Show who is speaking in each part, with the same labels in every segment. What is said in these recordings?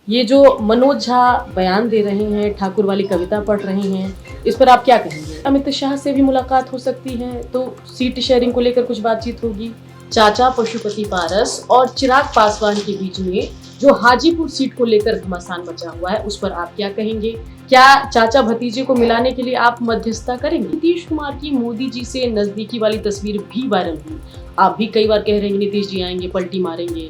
Speaker 1: ये जो मनोज झा बयान दे रहे हैं, ठाकुर वाली कविता पढ़ रहे हैं, इस पर आप क्या कहेंगे? अमित शाह से भी मुलाकात हो सकती है, तो सीट शेयरिंग को लेकर कुछ बातचीत होगी। चाचा पशुपति पारस और चिराग पासवान के बीच में जो हाजीपुर सीट को लेकर घमासान मचा हुआ है, उस पर आप क्या कहेंगे? क्या चाचा भतीजे को मिलाने के लिए आप मध्यस्थता करेंगे? नीतीश कुमार की मोदी जी से नजदीकी वाली तस्वीर भी वायरल हुई। आप भी कई बार कह रहे हैं नीतीश जी आएंगे, पलटी मारेंगे,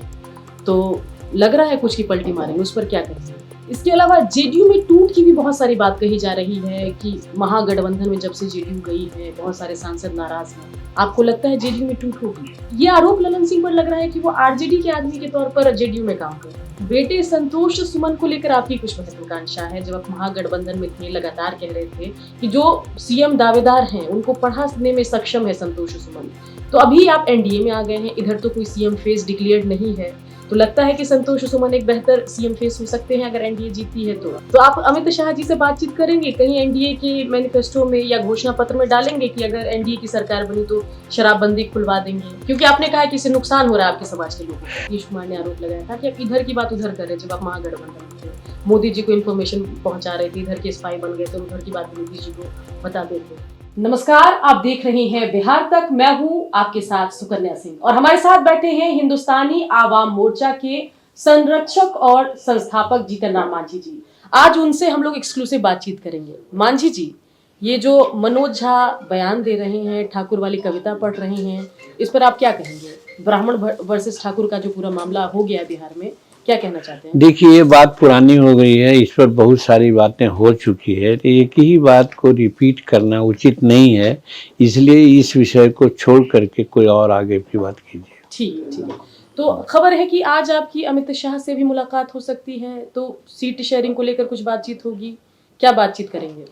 Speaker 1: तो लग रहा है कुछ की पलटी मारेंगे, उस पर क्या कहेंगे? इसके अलावा जेडीयू में टूट की भी बहुत सारी बात कही जा रही है कि महागठबंधन में जब से जेडीयू गई है, बहुत सारे सांसद नाराज हैं। आपको लगता है जेडीयू में टूट होगी? ये आरोप ललन सिंह पर लग रहा है कि वो आरजेडी के आदमी के तौर पर जेडीयू में काम कर रहे हैं। बेटे संतोष सुमन को लेकर आपकी कुछ महत्वाकांक्षा है? जब आप महागठबंधन में थे, लगातार कह रहे थे कि जो सीएम दावेदार हैं उनको पढ़ाने में सक्षम है संतोष सुमन, तो अभी आप एनडीए में आ गए हैं, इधर तो कोई सीएम फेस डिक्लेयर्ड नहीं है, तो लगता है कि संतोष सुमन एक बेहतर सीएम फेस हो सकते हैं अगर एनडीए जीतती है तो आप अमित शाह जी से बातचीत करेंगे? कहीं एनडीए के मैनिफेस्टो में या घोषणा पत्र में डालेंगे कि अगर एनडीए की सरकार बनी तो शराबबंदी खुलवा देंगे? क्योंकि आपने कहा कि इससे नुकसान हो रहा है आपके समाज के लोगों को। नीतीश कुमार ने आरोप लगाया था कि आप इधर की बात उधर कर रहे, जब आप महागठबंधन में थे, मोदी जी को इन्फॉर्मेशन पहुंचा रहे थे, इधर के स्पाई बन गए थे, उधर की बात मोदी जी को बता देते। नमस्कार, आप देख रहे हैं बिहार तक। मैं हूं आपके साथ सुकन्या सिंह और हमारे साथ बैठे हैं हिंदुस्तानी आवाम मोर्चा के संरक्षक और संस्थापक जीतन राम मांझी जी। आज उनसे हम लोग एक्सक्लूसिव बातचीत करेंगे। मांझी जी, ये जो मनोज झा बयान दे रहे हैं, ठाकुर वाली कविता पढ़ रहे हैं, इस पर आप क्या कहेंगे? ब्राह्मण वर्सेस ठाकुर का जो पूरा मामला हो गया है बिहार में, क्या कहना चाहते हैं?
Speaker 2: देखिए, ये बात पुरानी हो गई है, इस पर बहुत सारी बातें हो चुकी है, तो एक ही बात को रिपीट करना उचित नहीं है, इसलिए इस विषय को छोड़ करके कोई और आगे की बात कीजिए।
Speaker 1: ठीक है। तो खबर है कि आज आपकी अमित शाह से भी मुलाकात हो सकती है, तो सीट शेयरिंग को लेकर कुछ बातचीत होगी, क्या बातचीत करेंगे?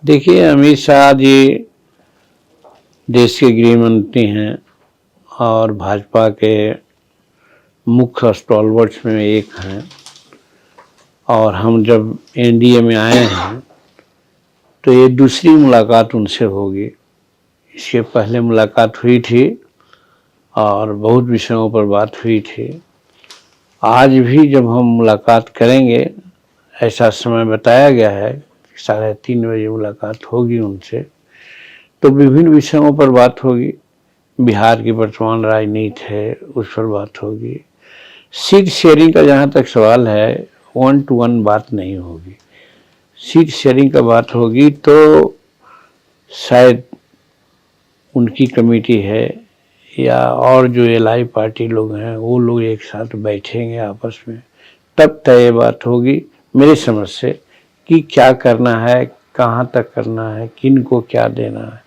Speaker 2: देखिए, अमित शाह जी देश के गृह मंत्री हैं और भाजपा के मुख्य स्टॉलवर्ड्स में एक हैं, और हम जब एनडीए में आए हैं तो ये दूसरी मुलाकात उनसे होगी। इसके पहले मुलाकात हुई थी और बहुत विषयों पर बात हुई थी। आज भी जब हम मुलाकात करेंगे, ऐसा समय बताया गया है कि 3:30 बजे मुलाकात होगी उनसे, तो विभिन्न विषयों पर बात होगी। बिहार की वर्तमान राजनीति है, उस पर बात होगी। सीट शेयरिंग का जहाँ तक सवाल है, 1 to 1 बात नहीं होगी। सीट शेयरिंग का बात होगी तो शायद उनकी कमेटी है या और जो एलआई पार्टी लोग हैं वो लोग एक साथ बैठेंगे आपस में, तब तय बात होगी मेरी समझ से कि क्या करना है, कहाँ तक करना है, किन को क्या देना है।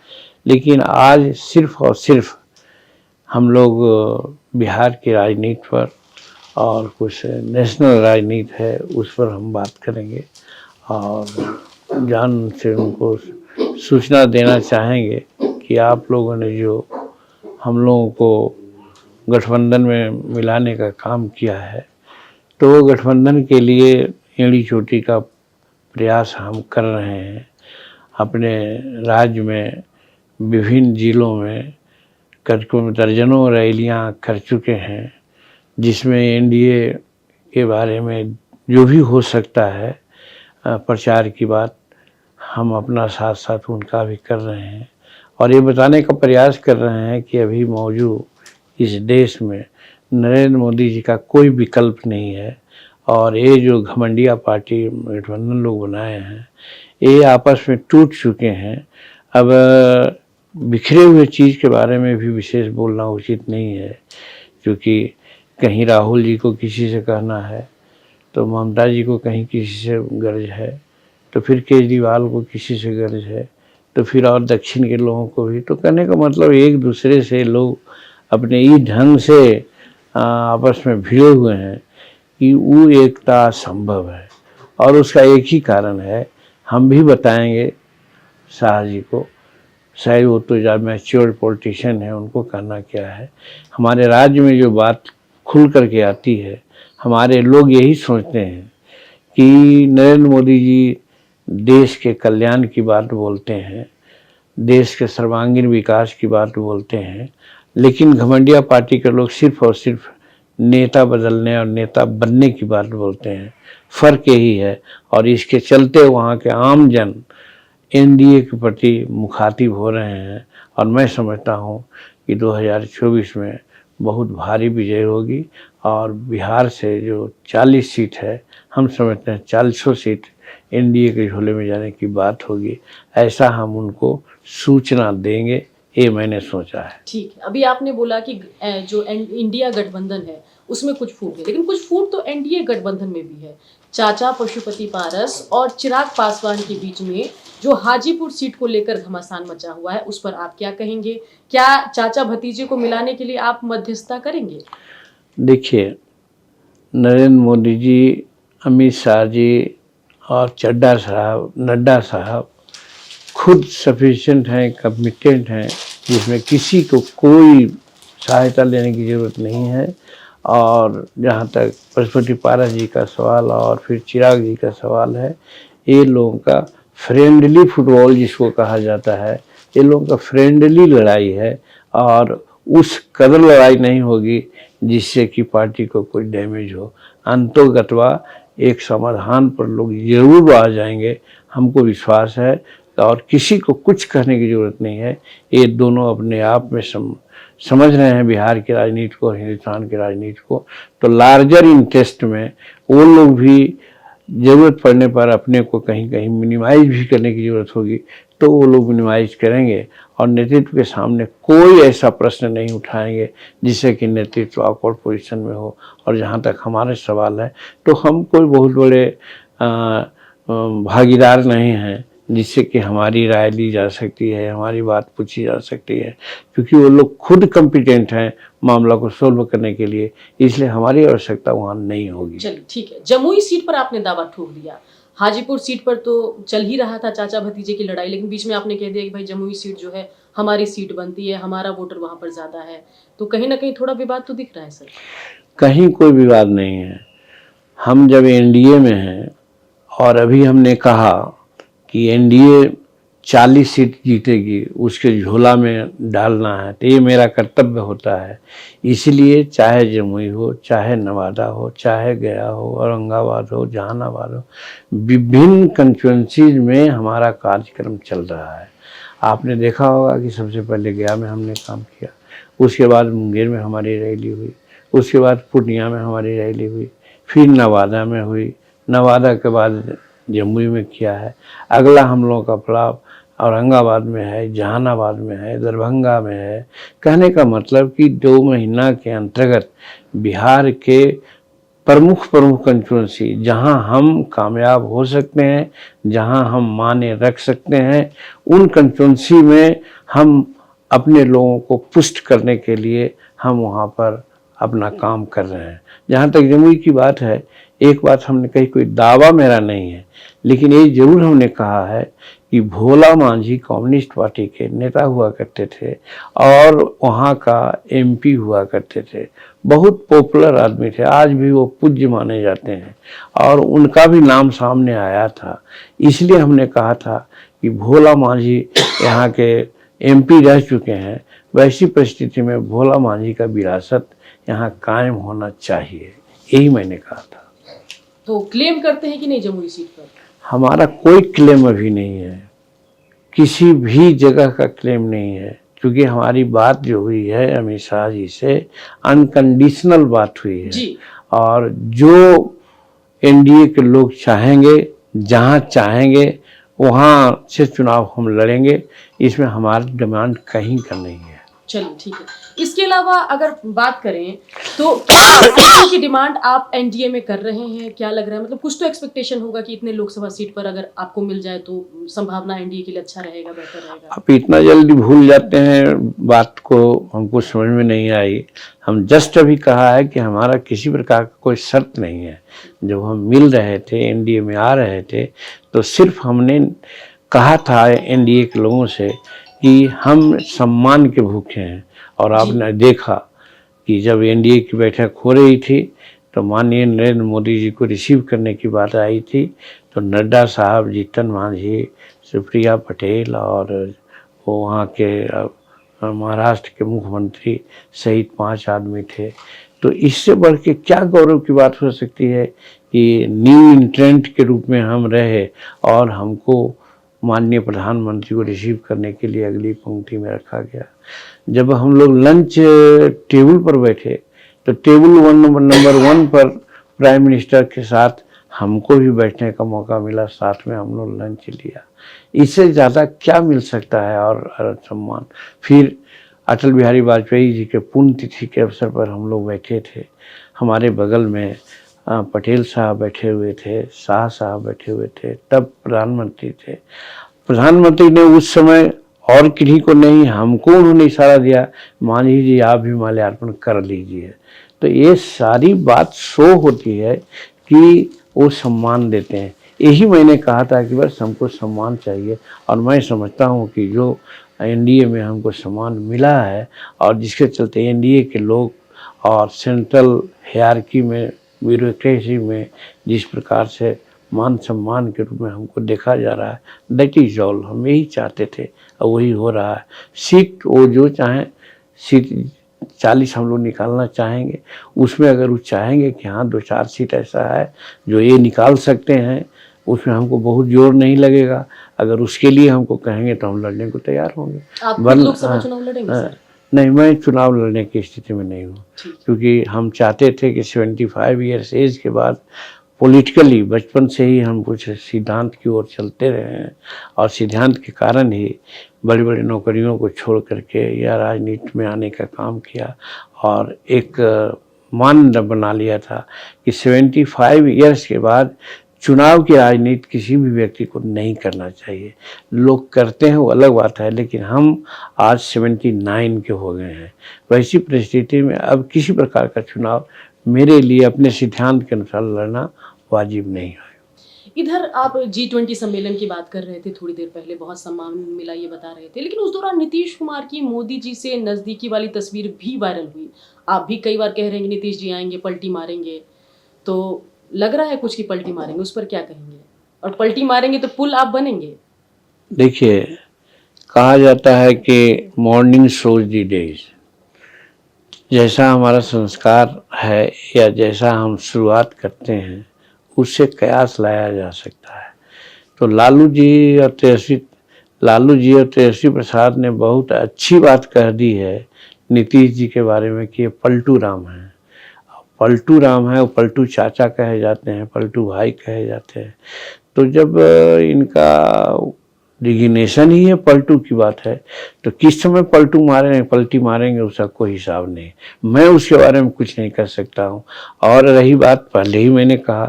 Speaker 2: लेकिन आज सिर्फ और सिर्फ हम लोग बिहार की राजनीति पर और कुछ नेशनल राजनीति है उस पर हम बात करेंगे और जान से उनको सूचना देना चाहेंगे कि आप लोगों ने जो हम लोगों को गठबंधन में मिलाने का काम किया है, तो वो गठबंधन के लिए एड़ी चोटी का प्रयास हम कर रहे हैं। अपने राज्य में विभिन्न जिलों में दर्जनों रैलियां कर चुके हैं, जिसमें एनडीए के बारे में जो भी हो सकता है प्रचार की बात हम अपना साथ साथ उनका भी कर रहे हैं और ये बताने का प्रयास कर रहे हैं कि अभी मौजूद इस देश में नरेंद्र मोदी जी का कोई विकल्प नहीं है और ये जो घमंडिया पार्टी गठबंधन लोग बनाए हैं ये आपस में टूट चुके हैं। अब बिखरे हुए चीज़ के बारे में भी विशेष बोलना उचित नहीं है, क्योंकि कहीं राहुल जी को किसी से कहना है तो ममता जी को कहीं किसी से गर्ज है, तो फिर केजरीवाल को किसी से गर्ज है, तो फिर और दक्षिण के लोगों को भी। तो कहने का मतलब एक दूसरे से लोग अपने इस ढंग से आपस में भिड़े हुए हैं कि वो एकता संभव है और उसका एक ही कारण है, हम भी बताएंगे शाह जी को, शायद वो तो जब मैच्योर्ड पॉलिटिशियन है उनको करना क्या है। हमारे राज्य में जो बात खुल करके आती है, हमारे लोग यही सोचते हैं कि नरेंद्र मोदी जी देश के कल्याण की बात बोलते हैं, देश के सर्वांगीण विकास की बात बोलते हैं, लेकिन घमंडिया पार्टी के लोग सिर्फ और सिर्फ नेता बदलने और नेता बनने की बात बोलते हैं। फ़र्क यही है, और इसके चलते वहाँ के आम जन एनडीए के प्रति मुखातिब हो रहे हैं। और मैं समझता हूँ कि 2024 में बहुत भारी विजय होगी, और बिहार से जो 40 सीट है, हम समझते हैं 40 सीट एनडीए के झोले में जाने की बात होगी। ऐसा हम उनको सूचना देंगे, ये मैंने सोचा है।
Speaker 1: ठीक है, अभी आपने बोला कि जो इंडिया गठबंधन है उसमें कुछ फूट है, लेकिन कुछ फूट तो एनडीए गठबंधन में भी है। चाचा पशुपति पारस और चिराग पासवान के बीच में जो हाजीपुर सीट को लेकर घमासान मचा हुआ है, उस पर आप क्या कहेंगे? क्या चाचा भतीजे को मिलाने के लिए आप मध्यस्थता करेंगे?
Speaker 2: देखिए, नरेंद्र मोदी जी, अमित शाह जी और नड्डा साहब खुद सफिशिएंट हैं, कमिटेड हैं, जिसमें किसी को कोई सहायता लेने की ज़रूरत नहीं है। और जहाँ तक पशुपति पारस जी का सवाल और फिर चिराग जी का सवाल है, ये लोगों का फ्रेंडली फुटबॉल जिसको कहा जाता है, ये लोगों का फ्रेंडली लड़ाई है, और उस कदर लड़ाई नहीं होगी जिससे कि पार्टी को कोई डैमेज हो। अंतोगत्वा एक समाधान पर लोग जरूर आ जाएंगे, हमको विश्वास है। और किसी को कुछ कहने की ज़रूरत नहीं है। ये दोनों अपने आप में समझ रहे हैं बिहार की राजनीति को और हिंदुस्तान की राजनीति को। तो लार्जर इंटरेस्ट में वो लोग भी ज़रूरत पड़ने पर अपने को कहीं कहीं मिनिमाइज भी करने की ज़रूरत होगी तो वो लोग मिनिमाइज करेंगे, और नेतृत्व के सामने कोई ऐसा प्रश्न नहीं उठाएंगे जिससे कि नेतृत्व ऑकवर्ड पोजीशन में हो। और जहाँ तक हमारे सवाल है, तो हम कोई बहुत बड़े भागीदार नहीं हैं जिससे कि हमारी राय ली जा सकती है, हमारी बात पूछी जा सकती है, क्योंकि वो लोग खुद कॉम्पिटेंट हैं मामला को सोल्व करने के लिए, इसलिए हमारी आवश्यकता वहाँ नहीं होगी।
Speaker 1: चलिए ठीक है, जमुई सीट पर आपने दावा ठोक दिया। हाजीपुर सीट पर तो चल ही रहा था चाचा भतीजे की लड़ाई, लेकिन बीच में आपने कह दिया कि भाई जमुई सीट जो है हमारी सीट बनती है, हमारा वोटर वहां पर ज्यादा है। तो कहीं ना कहीं थोड़ा विवाद तो दिख रहा है सर।
Speaker 2: कहीं कोई विवाद नहीं है। हम जब एनडीए में हैं और अभी हमने कहा कि एनडीए 40 सीट जीतेगी, उसके झोला में डालना है, तो ये मेरा कर्तव्य होता है। इसलिए चाहे जमुई हो, चाहे नवादा हो, चाहे गया हो, औरंगाबाद हो, जहानाबाद हो, विभिन्न कंस्टिट्यूएंसीज में हमारा कार्यक्रम चल रहा है। आपने देखा होगा कि सबसे पहले गया में हमने काम किया, उसके बाद मुंगेर में हमारी रैली हुई, उसके बाद पूर्णिया में हमारी रैली हुई, फिर नवादा में हुई, नवादा के बाद जमुई में किया है। अगला हम लोगों का पड़ाव औरंगाबाद में है, जहानाबाद में है, दरभंगा में है। कहने का मतलब कि 2 महीना के अंतर्गत बिहार के प्रमुख कंस्टिट्यूएंसी जहां हम कामयाब हो सकते हैं, जहां हम माने रख सकते हैं, उन कंस्टिट्यूएंसी में हम अपने लोगों को पुष्ट करने के लिए हम वहां पर अपना काम कर रहे हैं। जहाँ तक जमुई की बात है, एक बात हमने कही, कोई दावा मेरा नहीं है, लेकिन ये जरूर हमने कहा है कि भोला मांझी कम्युनिस्ट पार्टी के नेता हुआ करते थे और वहाँ का एमपी हुआ करते थे, बहुत पॉपुलर आदमी थे, आज भी वो पूज्य माने जाते हैं और उनका भी नाम सामने आया था। इसलिए हमने कहा था कि भोला मांझी यहाँ के एमपी रह चुके हैं, वैसी परिस्थिति में भोला मांझी का विरासत यहाँ कायम होना चाहिए, यही मैंने कहा था।
Speaker 1: तो क्लेम करते हैं कि नहीं जमुई सीट पर?
Speaker 2: हमारा कोई क्लेम अभी नहीं है, किसी भी जगह का क्लेम नहीं है, क्योंकि हमारी बात जो हुई है अमित शाह जी से अनकंडीशनल बात हुई है
Speaker 1: जी।
Speaker 2: और जो एनडीए के लोग चाहेंगे, जहां चाहेंगे वहां से चुनाव हम लड़ेंगे, इसमें हमारी डिमांड कहीं का नहीं है।
Speaker 1: चलिए ठीक है, इसके अलावा अगर बात करें तो क्या की डिमांड आप एनडीए में कर रहे हैं? क्या लग रहा है, मतलब कुछ तो एक्सपेक्टेशन होगा कि इतने लोकसभा सीट पर अगर आपको मिल जाए तो संभावना एनडीए के लिए अच्छा रहेगा, बेहतर रहेगा।
Speaker 2: आप इतना जल्दी भूल जाते हैं बात को, हमको समझ में नहीं आई। हम जस्ट अभी कहा है कि हमारा किसी प्रकार का कोई शर्त नहीं है। जब हम मिल रहे थे, एनडीए में आ रहे थे, तो सिर्फ हमने कहा था एनडीए के लोगों से कि हम सम्मान के भूखे हैं। और आपने देखा कि जब एनडीए की बैठक हो रही थी तो माननीय नरेंद्र मोदी जी को रिसीव करने की बात आई थी, तो नड्डा साहब, जीतन मांझी, सुप्रिया पटेल और वो वहाँ के महाराष्ट्र के मुख्यमंत्री सहित 5 आदमी थे। तो इससे बढ़ के क्या गौरव की बात हो सकती है कि न्यू इंट्रेंट के रूप में हम रहे और हमको माननीय प्रधानमंत्री को रिसीव करने के लिए अगली पंक्ति में रखा गया। जब हम लोग लंच टेबल पर बैठे तो टेबल नंबर 1 पर प्राइम मिनिस्टर के साथ हमको भी बैठने का मौका मिला, साथ में हम लोग लंच लिया। इससे ज़्यादा क्या मिल सकता है और सम्मान। फिर अटल बिहारी वाजपेयी जी के पुण्यतिथि के अवसर पर हम लोग बैठे थे, हमारे बगल में पटेल साहब बैठे हुए थे, शाह साहब बैठे हुए थे, तब प्रधानमंत्री थे। प्रधानमंत्री ने उस समय और किसी को नहीं, हमको उन्होंने इशारा दिया, मांझी जी आप भी माल्यार्पण कर लीजिए। तो ये सारी बात शो होती है कि वो सम्मान देते हैं। यही मैंने कहा था कि बस हमको सम्मान चाहिए, और मैं समझता हूँ कि जो एनडीए में हमको सम्मान मिला है और जिसके चलते एनडीए के लोग और सेंट्रल हायरार्की में, ब्यूरोक्रेसी में जिस प्रकार से मान सम्मान के रूप में हमको देखा जा रहा है, दैट इज ऑल। हम यही चाहते थे और वही हो रहा है। सीट वो जो चाहें, सीट 40 हम लोग निकालना चाहेंगे, उसमें अगर वो चाहेंगे कि हाँ 2-4 सीट ऐसा है जो ये निकाल सकते हैं, उसमें हमको बहुत जोर नहीं लगेगा। अगर उसके लिए हमको कहेंगे तो हम लड़ने को तैयार होंगे।
Speaker 1: आप लोकसभा चुनाव लड़ेंगे सर?
Speaker 2: नहीं, मैं चुनाव लड़ने की स्थिति में नहीं हूँ, क्योंकि हम चाहते थे कि 75 ईयर्स एज के बाद पॉलिटिकली बचपन से ही हम कुछ सिद्धांत की ओर चलते रहे हैं, और सिद्धांत के कारण ही बड़ी बड़ी नौकरियों को छोड़ करके या राजनीति में आने का काम किया, और एक मानदंड बना लिया था कि 75 ईयर्स के बाद चुनाव की राजनीति किसी भी व्यक्ति को नहीं करना चाहिए। लोग करते हैं वो अलग बात है, लेकिन हम आज 79 के हो गए हैं। वैसी परिस्थिति में अब किसी प्रकार का चुनाव मेरे लिए अपने सिद्धांत के अनुसार लड़ना वाजिब नहीं है।
Speaker 1: इधर आप G20 सम्मेलन की बात कर रहे थे थोड़ी देर पहले, बहुत सम्मान मिला ये बता रहे थे, लेकिन उस दौरान नीतीश कुमार की मोदी जी से नज़दीकी वाली तस्वीर भी वायरल हुई। आप भी कई बार कह रहे हैं कि नीतीश जी आएंगे पलटी मारेंगे, तो लग रहा है कुछ की पलटी मारेंगे, उस पर क्या कहेंगे? और पलटी मारेंगे तो पुल आप बनेंगे?
Speaker 2: देखिए, कहा जाता है कि मॉर्निंग शोज दी डेज। जैसा हमारा संस्कार है या जैसा हम शुरुआत करते हैं, उससे कयास लाया जा सकता है। तो लालू जी और तेजस्वी प्रसाद ने बहुत अच्छी बात कह दी है नीतीश जी के बारे में कि ये पलटू राम है। पलटू राम है, वो पलटू चाचा कहे जाते हैं, पलटू भाई कहे जाते हैं। तो जब इनका डिगिनेशन ही है पलटू की बात है, तो किस समय पलटी मारेंगे उसका कोई हिसाब नहीं। मैं उसके बारे में कुछ नहीं कर सकता हूँ। और रही बात, पहले ही मैंने कहा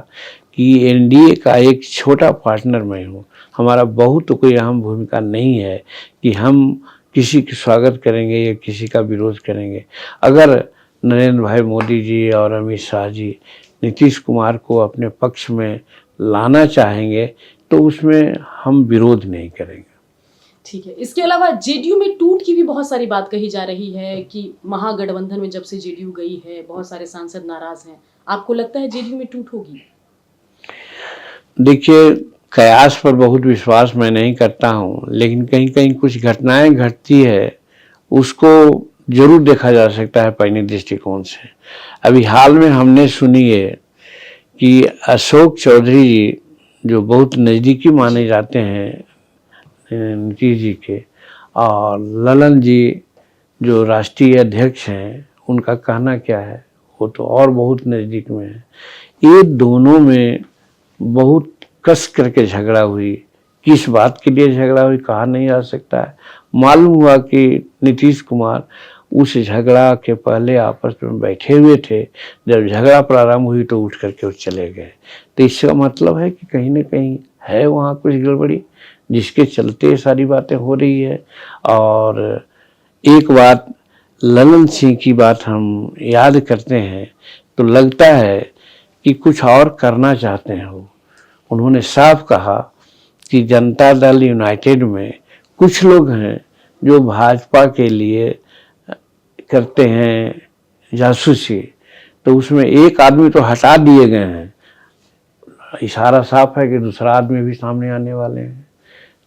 Speaker 2: कि एनडीए का एक छोटा पार्टनर मैं हूँ। हमारा बहुत कोई अहम भूमिका नहीं है कि हम किसी का स्वागत करेंगे या किसी का विरोध करेंगे। अगर नरेंद्र भाई मोदी जी और अमित शाह जी नीतीश कुमार को अपने पक्ष में लाना चाहेंगे तो उसमें हम विरोध नहीं करेंगे।
Speaker 1: ठीक है। इसके अलावा जेडीयू में टूट की भी बहुत सारी बात कही जा रही है कि महागठबंधन में जब से जेडीयू गई है बहुत सारे सांसद नाराज हैं। आपको लगता है जेडीयू में टूट होगी?
Speaker 2: देखिए, कयास पर बहुत विश्वास मैं नहीं करता हूँ, लेकिन कहीं कहीं कुछ घटनाएं घटती है उसको जरूर देखा जा सकता है पैनी दृष्टिकोण से। अभी हाल में हमने सुनी है कि अशोक चौधरी जी जो बहुत नज़दीकी माने जाते हैं नीतीश जी के, और ललन जी जो राष्ट्रीय अध्यक्ष हैं, उनका कहना क्या है, वो तो और बहुत नज़दीक में है। ये दोनों में बहुत कस करके झगड़ा हुई। किस बात के लिए झगड़ा हुई कहा नहीं जा सकता है। मालूम हुआ कि नीतीश कुमार उस झगड़ा के पहले आपस में बैठे हुए थे, जब झगड़ा प्रारंभ हुई तो उठ करके वो चले गए। तो इसका मतलब है कि कहीं ना कहीं है वहाँ कुछ गड़बड़ी, जिसके चलते सारी बातें हो रही है। और एक बात, ललन सिंह की बात हम याद करते हैं तो लगता है कि कुछ और करना चाहते हैं वो। उन्होंने साफ कहा कि जनता दल यूनाइटेड में कुछ लोग हैं जो भाजपा के लिए करते हैं जासूसी, तो उसमें एक आदमी तो हटा दिए गए हैं। इशारा साफ है कि दूसरा आदमी भी सामने आने वाले हैं।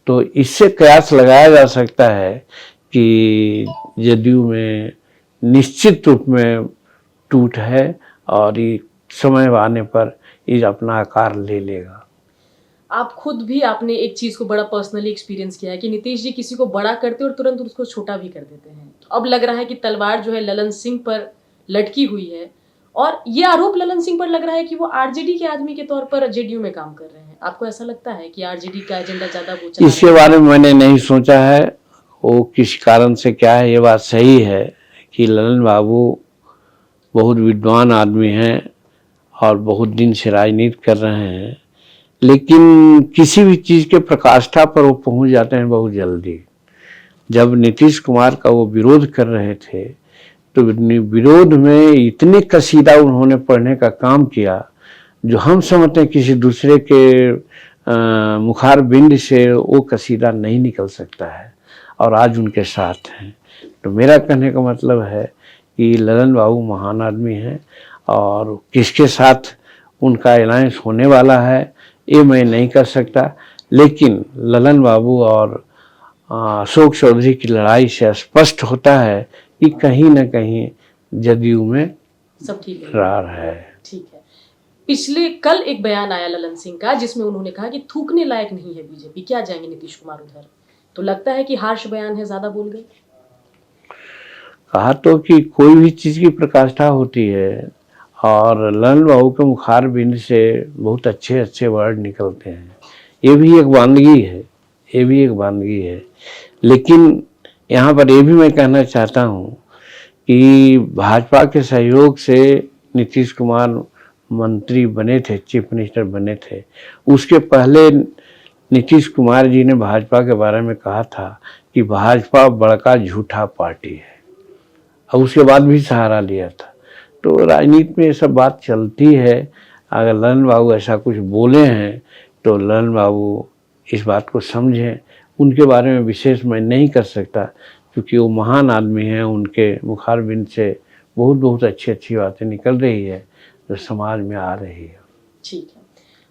Speaker 2: तो इससे कयास लगाया जा सकता है कि जदयू में निश्चित रूप में टूट है और ये समय आने पर ये अपना आकार ले लेगा।
Speaker 1: आप खुद भी आपने एक चीज को बड़ा पर्सनली एक्सपीरियंस किया है कि नीतीश जी किसी को बड़ा करते और तुरंत उसको छोटा भी कर देते हैं। अब लग रहा है कि तलवार जो है ललन सिंह पर लटकी हुई है और ये आरोप ललन सिंह पर लग रहा है कि वो आरजेडी के आदमी के तौर पर जेडीयू में काम कर रहे हैं। आपको ऐसा लगता है कि आरजेडी का एजेंडा ज्यादा वो चला
Speaker 2: इसके बारे में मैंने नहीं सोचा है, वो किस कारण से क्या है। ये बात सही है कि ललन बाबू बहुत विद्वान आदमी हैं और बहुत दिन से राजनीति कर रहे हैं, लेकिन किसी भी चीज़ के प्रकाष्ठा पर वो पहुंच जाते हैं बहुत जल्दी। जब नीतीश कुमार का वो विरोध कर रहे थे तो विरोध में इतने कसीदा उन्होंने पढ़ने का काम किया जो हम समझते हैं किसी दूसरे के मुखार बिंद से वो कसीदा नहीं निकल सकता है, और आज उनके साथ हैं। तो मेरा कहने का मतलब है कि ललन बाबू महान आदमी हैं और किसके साथ उनका अलायंस होने वाला है ये मैं नहीं कर सकता, लेकिन ललन बाबू और अशोक चौधरी की लड़ाई से स्पष्ट होता है कि कहीं न कहीं जदयू में
Speaker 1: सब ठीक
Speaker 2: रार है।
Speaker 1: ठीक है। पिछले कल एक बयान आया ललन सिंह का जिसमें उन्होंने कहा कि थूकने लायक नहीं है बीजेपी, क्या जाएंगे नीतीश कुमार उधर? तो लगता है कि हार्श बयान है, ज्यादा बोल गए।
Speaker 2: कहा तो कि कोई भी चीज़ की प्रकाष्ठा होती है और ललन बाबू के मुखार बिंद से बहुत अच्छे अच्छे वर्ड निकलते हैं। ये भी एक वानगी है, ये भी एक वानगी है। लेकिन यहाँ पर ये भी मैं कहना चाहता हूँ कि भाजपा के सहयोग से नीतीश कुमार मंत्री बने थे, चीफ मिनिस्टर बने थे। उसके पहले नीतीश कुमार जी ने भाजपा के बारे में कहा था कि भाजपा बड़का झूठा पार्टी है, और उसके बाद भी सहारा लिया था। तो राजनीति में ये सब बात चलती है। अगर ललन बाबू ऐसा कुछ बोले हैं तो ललन बाबू इस बात को समझें। उनके बारे में विशेष मैं नहीं कर सकता क्योंकि वो महान आदमी हैं, उनके मुखारबिंद से बहुत बहुत अच्छी अच्छी बातें निकल रही है जो समाज में आ रही है।
Speaker 1: ठीक है।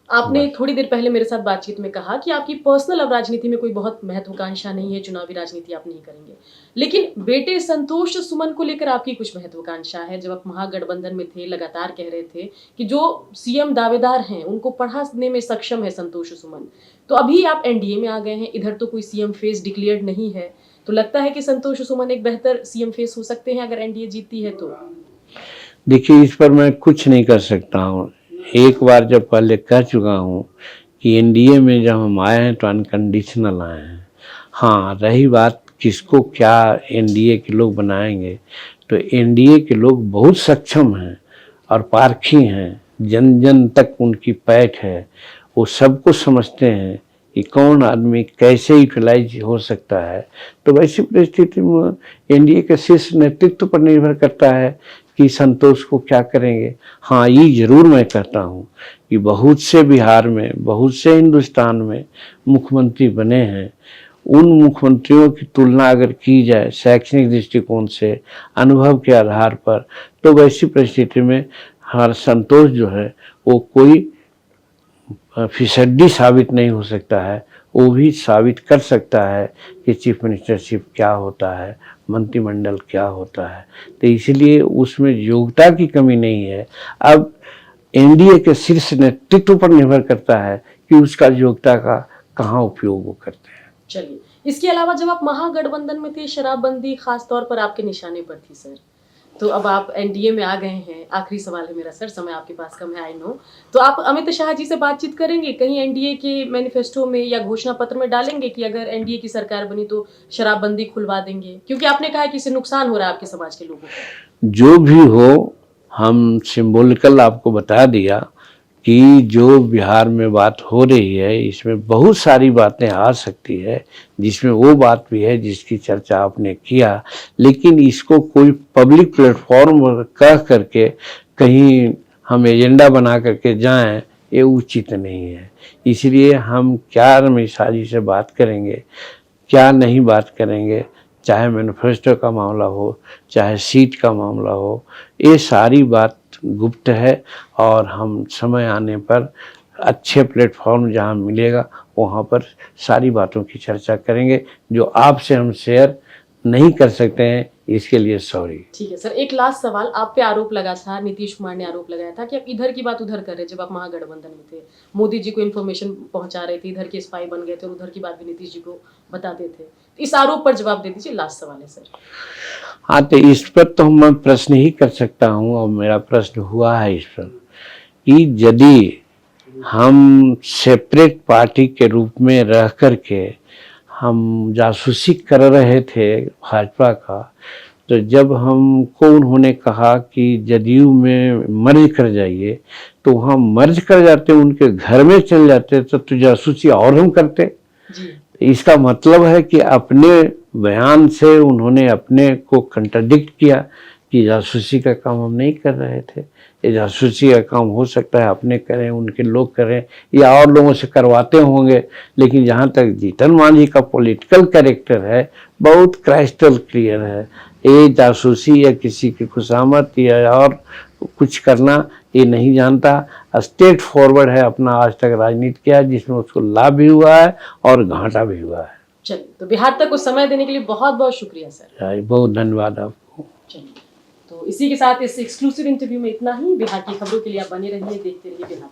Speaker 1: आपने थोड़ी देर पहले मेरे साथ बातचीत में कहा कि आपकी पर्सनल अब राजनीति में कोई बहुत महत्वाकांक्षा नहीं है, चुनावी राजनीति आप नहीं करेंगे, लेकिन बेटे संतोष सुमन को लेकर आपकी कुछ महत्वाकांक्षा है। जब आप महागठबंधन में थे लगातार कह रहे थे कि जो सीएम दावेदार हैं उनको पढ़ाने में सक्षम है संतोष सुमन, तो अभी आप एनडीए में आ गए हैं, इधर तो कोई सीएम फेस डिक्लेयर्ड नहीं है, तो लगता है कि संतोष सुमन एक बेहतर सीएम फेस हो सकते हैं अगर एनडीए जीतती है तो?
Speaker 2: देखिए, इस पर मैं कुछ नहीं कर सकता हूँ। एक बार जब पहले कह चुका हूँ कि एनडीए में जब हम आए हैं तो अनकंडीशनल आए हैं। हाँ, रही बात किसको क्या एनडीए के लोग बनाएंगे, तो एनडीए के लोग बहुत सक्षम हैं और पारखी हैं, जन जन तक उनकी पैठ है। वो सबको समझते हैं कि कौन आदमी कैसे यूटिलाइज हो सकता है। तो वैसी परिस्थिति में एनडीए के शीर्ष नेतृत्व पर निर्भर करता है कि संतोष को क्या करेंगे। हाँ, ये जरूर मैं कहता हूँ कि बहुत से बिहार में, बहुत से हिंदुस्तान में मुख्यमंत्री बने हैं। उन मुख्यमंत्रियों की तुलना अगर की जाए शैक्षणिक दृष्टिकोण से, अनुभव के आधार पर, तो वैसी परिस्थिति में हर संतोष जो है वो कोई फिसड्डी साबित नहीं हो सकता है। वो भी साबित कर सकता है कि चीफ मिनिस्टरशिप क्या होता है, मंत्रिमंडल क्या होता है। तो इसलिए उसमें योग्यता की कमी नहीं है। अब एनडीए के शीर्ष नेतृत्व पर निर्भर करता है कि उसका योग्यता का कहाँ उपयोग वो करते हैं।
Speaker 1: चलिए, इसके अलावा जब आप महागठबंधन में थे शराबबंदी खास तौर पर आपके निशाने पर थी सर, तो अब आप एनडीए में आ गए हैं। आखिरी सवाल है मेरा सर, समय आपके पास कम है आई नो, तो आप अमित शाह जी से बातचीत करेंगे? कहीं एनडीए के मैनिफेस्टो में या घोषणा पत्र में डालेंगे कि अगर एनडीए की सरकार बनी तो शराबबंदी खुलवा देंगे, क्योंकि आपने कहा कि इससे नुकसान हो रहा है आपके समाज के लोगों को?
Speaker 2: जो भी हो, हम सिंबॉलिकल आपको बता दिया कि जो बिहार में बात हो रही है इसमें बहुत सारी बातें आ सकती है, जिसमें वो बात भी है जिसकी चर्चा आपने किया, लेकिन इसको कोई पब्लिक प्लेटफॉर्म कह करके कहीं हम एजेंडा बना करके जाएं, ये उचित नहीं है। इसलिए हम क्या रमेशा जी से बात करेंगे, क्या नहीं बात करेंगे, चाहे मैनिफेस्टो का मामला हो, चाहे सीट का मामला हो, ये सारी बात गुप्त है और हम समय आने पर अच्छे प्लेटफॉर्म जहां मिलेगा वहां पर सारी बातों की चर्चा करेंगे। जो आपसे हम शेयर नहीं कर सकते हैं इसके लिए सॉरी।
Speaker 1: ठीक है सर, एक लास्ट सवाल, आप पे आरोप लगा था, नीतीश कुमार ने आरोप लगाया था कि आप इधर की बात उधर कर रहे, जब आप महागठबंधन में थे, मोदी जी को इन्फॉर्मेशन पहुंचा रहे थे, इधर के स्पाई बन गए थे और उधर की बात भी नीतीश जी को बताते थे। इस आरोप पर जवाब दे दीजिए, लास्ट सवाल है सर।
Speaker 2: हाँ, तो इस पर तो मैं प्रश्न ही कर सकता हूँ और मेरा प्रश्न हुआ है इस पर कि यदि हम सेपरेट पार्टी के रूप में रह करके हम जासूसी कर रहे थे भाजपा का, तो जब हमको उन्होंने कहा कि जदयू में मर्ज कर जाइए, तो हम मर्ज कर जाते, उनके घर में चल जाते, तो जासूसी और हम करते
Speaker 1: जी।
Speaker 2: इसका मतलब है कि अपने बयान से उन्होंने अपने को कंट्राडिक्ट किया कि जासूसी का काम हम नहीं कर रहे थे। ये जासूसी का काम हो सकता है अपने करें, उनके लोग करें या और लोगों से करवाते होंगे, लेकिन जहाँ तक जीतन मांझी का पॉलिटिकल कैरेक्टर है बहुत क्राइस्टल क्लियर है। ये जासूसी या किसी की खुशामद या और कुछ करना ये नहीं जानता, स्ट्रेट फॉरवर्ड है, अपना आज तक राजनीति किया है जिसमें उसको लाभ भी हुआ है और घाटा भी हुआ है।
Speaker 1: चलिए, तो बिहार तक को समय देने के लिए बहुत बहुत शुक्रिया सर।
Speaker 2: बहुत धन्यवाद आपको।
Speaker 1: चलिए, तो इसी के साथ इस एक्सक्लूसिव इंटरव्यू में इतना ही। बिहार की खबरों के लिए आप बने रहिए, देखते रहिए बिहार।